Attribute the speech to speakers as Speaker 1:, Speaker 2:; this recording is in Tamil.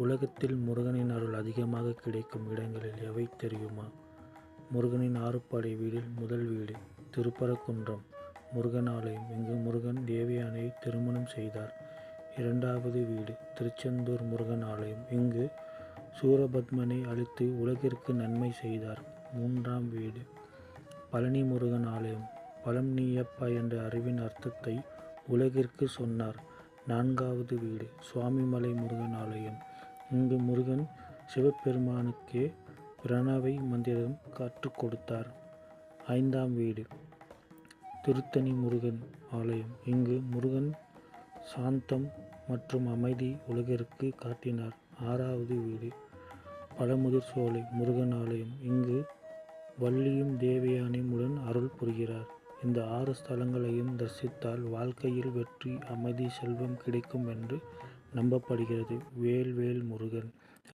Speaker 1: உலகத்தில் முருகனின் அருள் அதிகமாக கிடைக்கும் இடங்களில் எவை தெரியுமா? முருகனின் ஆறுபடை வீடில் முதல் வீடு திருப்பரங்குன்றம் முருகன் ஆலயம். இங்கு முருகன் தேவயானையை திருமணம் செய்தார். இரண்டாவது வீடு திருச்செந்தூர் முருகன் ஆலயம். இங்கு சூரபத்மனை அழித்து உலகிற்கு நன்மை செய்தார். மூன்றாம் வீடு பழனி முருகன் ஆலயம். பலம் நீயப்பா என்ற அறிவின் அர்த்தத்தை உலகிற்கு சொன்னார். நான்காவது வீடு சுவாமிமலை முருகன் ஆலயம். இங்கு முருகன் சிவபெருமானுக்கே பிரணவை மந்திரம் கற்றுக் கொடுத்தார். ஐந்தாம் வீடு திருத்தணி முருகன் ஆலயம். இங்கு முருகன் சாந்தம் மற்றும் அமைதி உலகிற்கு காட்டினார். ஆறாவது வீடு பழமுதிர் சோலை முருகன் ஆலயம். இங்கு வள்ளியும் தேவயானையும் உடன் அருள் புரிகிறார். இந்த 6 ஸ்தலங்களையும் தரிசித்தால் வாழ்க்கையில் வெற்றி, அமைதி, செல்வம் கிடைக்கும் என்று நம்பப்படுகிறது. வேல் வேல் முருகன்.